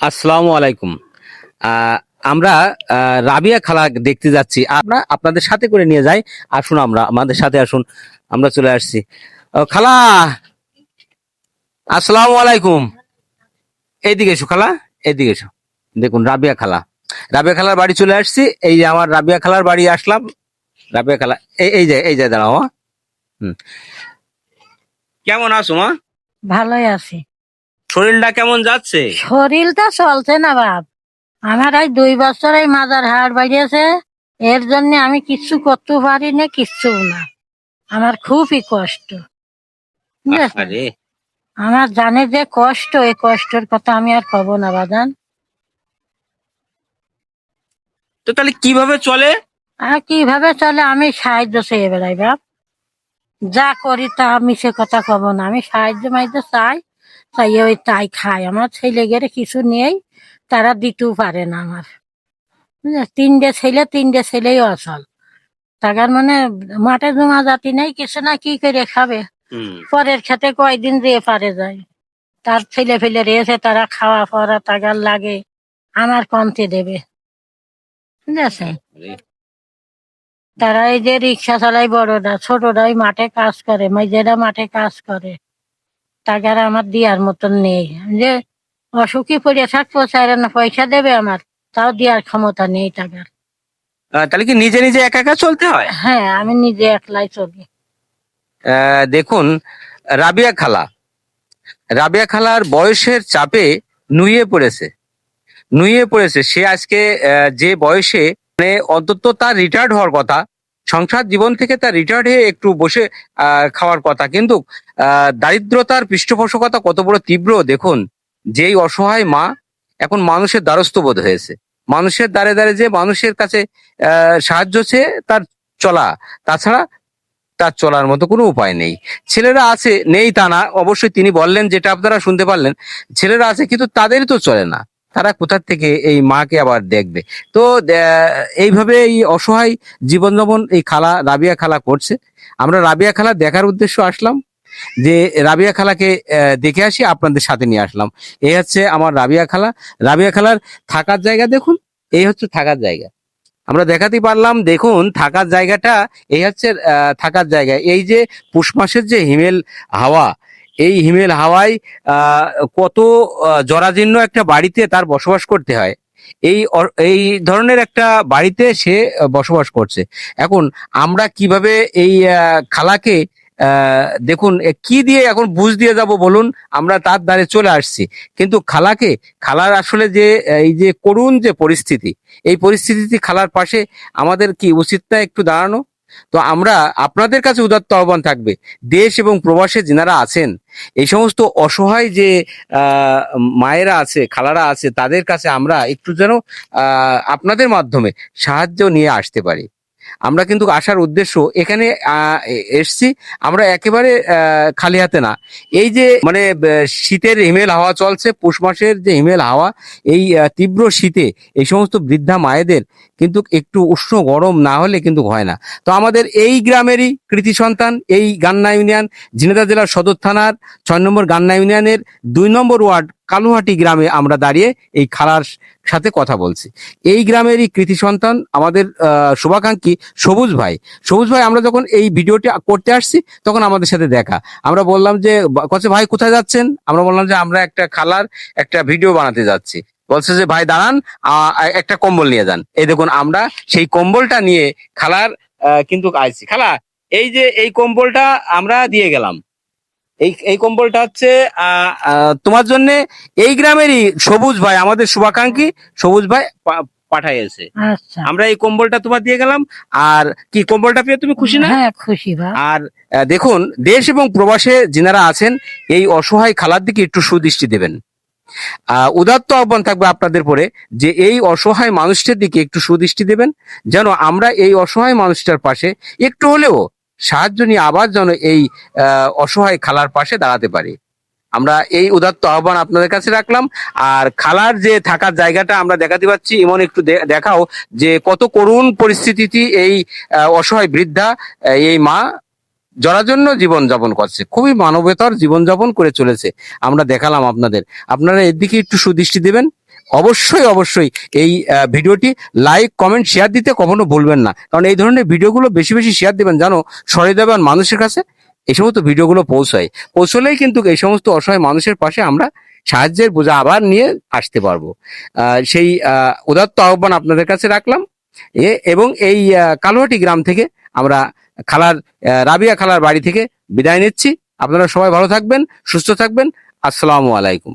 আসসালামু আলাইকুম। আহ, আমরা রাবিয়া খালা দেখতে যাচ্ছি। আমরা আপনাদের সাথে করে নিয়ে যাই। আসুন, আমরা আমাদের সাথে আসুন। আমরা চলে আসছি। খালা, আসসালামু আলাইকুম। এইদিকে এসো খালা, এইদিকে এসো। দেখুন রাবিয়া খালা, রাবিয়া খালার বাড়ি চলে আসছি। এই যে আমার রাবিয়া খালার বাড়ি আসলাম। রাবিয়া খালা, এই যে দাঁড়াও মা। হুম। কেমন আছো মা? ভালোই আছি। শরীরটা কেমন যাচ্ছে? শরীরটা চলছে না বাপ। আমার এই 2 বছর এই মাজার হাড় বাইরেছে। এর জন্য আমি কিচ্ছু করতে পারি না, কিচ্ছু না। আমার খুবই কষ্ট, বুঝেছেন? আরে, আমার জানে যে কষ্ট, এই কষ্টের কথা আমি আর কব না বাজান। তো তাহলে কিভাবে চলে? আর কিভাবে চলে আমি সাহায্য চেয়ে বেড়াই বাপ। যা করি তা আমি সে কথা কব না, আমি সাহায্য মাইদ্য চাই, চাই ওই তাই খাই। আমার ছেলে গেলে কিছু নেই, তারা দিতেও পারে না আমার, বুঝলে? 3টে ছেলেই অচল। টাকার মানে মাঠে জমা জাতি নেই, কিছু না, কি করে খাবে? হুম। পরের খেতে কয়দিন দিয়ে পারে যায়। তার ছেলে ফেলে রয়েছে, তারা খাওয়া পড়া টাকার লাগে, আমার কমতে দেবে, বুঝেছে? আরে, তারা এই যে রিক্সা চালাই, বড়রা ছোটরা ওই মাঠে কাজ করে, মেয়েরা মাঠে কাজ করে, টাকার আমার দেওয়ার মতন নেই। যে অসুখী পড়ে থাকবো, চাইরা না পয়সা দেবে আমার, তাও দেওয়ার ক্ষমতা নেই টাকার। তাহলে কি নিজে নিজে একা একা চলতে হয়? হ্যাঁ, আমি নিজে একলাই চলি। দেখুন, রাবিয়া খালা, রাবিয়া খালার বয়সের চাপে নুয়ে পড়েছে, নুয়ে পড়েছে। সে আজকে যে বয়সে, মানে অন্তত তার রিটায়ার্ড হওয়ার কথা, সংসার জীবন থেকে তার রিটায়ার্ড হয়ে একটু বসে খাওয়ার কথা, কিন্তু দারিদ্রতার পৃষ্ঠপোষকতা কত বড় তীব্র দেখুন। যেই অসহায় মা এখন মানুষের দ্বারস্থ বোধ হয়েছে, মানুষের দ্বারে দ্বারে যে মানুষের কাছে সাহায্য চেয়ে তার চলা, তাছাড়া তার চলার মতো কোনো উপায় নেই। ছেলেরা আছে, নেই তা না, অবশ্যই তিনি বললেন যেটা আপনারা শুনতে পারলেন। ছেলেরা আছে কিন্তু তাদেরই তো চলে না। তারা কোথা থেকে এই মাকে আবার দেখবে? তো এইভাবে এই অসহায় জীবনযাপন এই খালা, রাবিয়া খালা করছে। আমরা রাবিয়া খালা দেখার উদ্দেশ্য আসলাম, যে রাবিয়া খালাকে দেখে আসি, আপনাদের সাথে নিয়ে আসলাম। এই হচ্ছে আমার রাবিয়া খালা। রাবিয়া খালার থাকার জায়গা দেখুন, এই হচ্ছে থাকার জায়গা। আমরা দেখাতে পারলাম, দেখুন থাকার জায়গাটা। এই হচ্ছে থাকার জায়গা। এই যে পুষ মাসের যে হিমেল হাওয়া, এই হিমেল হাওয়ায় আহ, কত জরাজীর্ণ একটা বাড়িতে তার বসবাস করতে হয়। এই ধরনের একটা বাড়িতে সে বসবাস করছে। এখন আমরা কিভাবে এই খালাকে দেখুন কি দিয়ে এখন বুঝ দিয়ে যাব বলুন? আমরা তার দ্বারে চলে আসছি, কিন্তু খালাকে, খালার আসলে যে এই যে করুণ যে পরিস্থিতি, এই পরিস্থিতিতে খালার পাশে আমাদের কি উচিত না একটু দাঁড়ানো? তো আমরা আপনাদের কাছে উদাত্ত আহ্বান থাকবে, দেশ এবং প্রবাসে যিনারা আছেন, এই সমস্ত অসহায় যে আহ মায়েরা আছে, খালারা আছে, তাদের কাছে আমরা একটু যেন আপনাদের মাধ্যমে সাহায্য নিয়ে আসতে পারি। আমরা কিন্তু আসার উদ্দেশ্য এখানে এসছি, আমরা একেবারে খালি হাতে না। এই যে মানে শীতের হিমেল হাওয়া চলছে, পৌষ মাসের যে হিমেল হাওয়া, এই তীব্র শীতে এই সমস্ত বৃদ্ধা মায়েদের কিন্তু একটু উষ্ণ গরম না হলে কিন্তু হয় না। তো আমাদের এই গ্রামেরই কৃতি সন্তান, এই গান্না ইউনিয়ন, ঝিনাইদহ জেলার সদর থানার 6 নম্বর গান্না ইউনিয়নের 2 নম্বর ওয়ার্ড কালুহাটি গ্রামে আমরা দাঁড়িয়ে এই খালার সাথে কথা বলছি। এই গ্রামেরই কৃতি সন্তান আমাদের শুভাকাঙ্ক্ষী সবুজ ভাই। সবুজ ভাই, আমরা যখন এই ভিডিওটি করতে আসছি তখন আমাদের সাথে দেখা। আমরা বললাম যে, কচ্ছে ভাই কোথায় যাচ্ছেন? আমরা বললাম যে আমরা একটা খালার একটা ভিডিও বানাতে যাচ্ছি। বলছে যে ভাই দাঁড়ান, একটা কম্বল নিয়ে যান। এই দেখুন আমরা সেই কম্বলটা নিয়ে খালার কিন্তু আইছি। খালা, এই যে এই কম্বলটা আমরা দিয়ে গেলাম, এই কম্বলটা হচ্ছে তোমার জন্য। এই গ্রামেরই সবুজ ভাই, আমাদের শুভাকাঙ্ক্ষী সবুজ ভাই পাঠাইছে। আচ্ছা, আমরা এই কম্বলটা তোমার দিয়ে গেলাম। আর কি, কম্বলটা পেয়ে তুমি খুশি না? হ্যাঁ খুশি বা। আর দেখুন, দেশ এবং প্রবাসে যিনারা আছেন, এই অসহায় খালার দিকে একটু সুদৃষ্টি দেবেন। উদাত্ত আহ্বান থাকবে আপনাদের পরে, যে এই অসহায় মানুষটার দিকে একটু সুদৃষ্টি দেবেন, যেন আমরা এই অসহায় মানুষটার পাশে একটু হলেও সাহায্য নিয়ে আবার যেন এই অসহায় খালার পাশে দাঁড়াতে পারি। আমরা এই উদাত্ত আহ্বান আপনাদের কাছে রাখলাম। আর খালার যে থাকার জায়গাটা আমরা দেখাতে পাচ্ছি, এমন একটু দেখাও যে কত করুণ পরিস্থিতিতে এই অসহায় বৃদ্ধা, এই মা জরাজন্য জীবনযাপন করছে, খুবই মানবতার জীবনযাপন করে চলেছে। আমরা দেখালাম আপনাদের, আপনারা এর দিকে একটু সুদৃষ্টি দেবেন। অবশ্যই অবশ্যই এই ভিডিওটি লাইক কমেন্ট শেয়ার দিতে কখনো ভুলবেন না, কারণ এই ধরনের ভিডিওগুলো বেশি বেশি শেয়ার দিবেন, জানো সহৃদয়বান মানুষের কাছে এই সমস্ত ভিডিওগুলো পৌঁছলেই কিন্তু এই সমস্ত অসহায় মানুষের পাশে আমরা সাহায্যের বোঝা আবার নিয়ে আসতে পারবো। সেই উদাত্ত আহ্বান আপনাদের কাছে রাখলাম। এবং এই কালোহাটি গ্রাম থেকে আমরা খালার রাবিয়া খালার বাড়ি থেকে বিদায় নিচ্ছি। আপনারা সবাই ভালো থাকবেন, সুস্থ থাকবেন। আসসালামু আলাইকুম।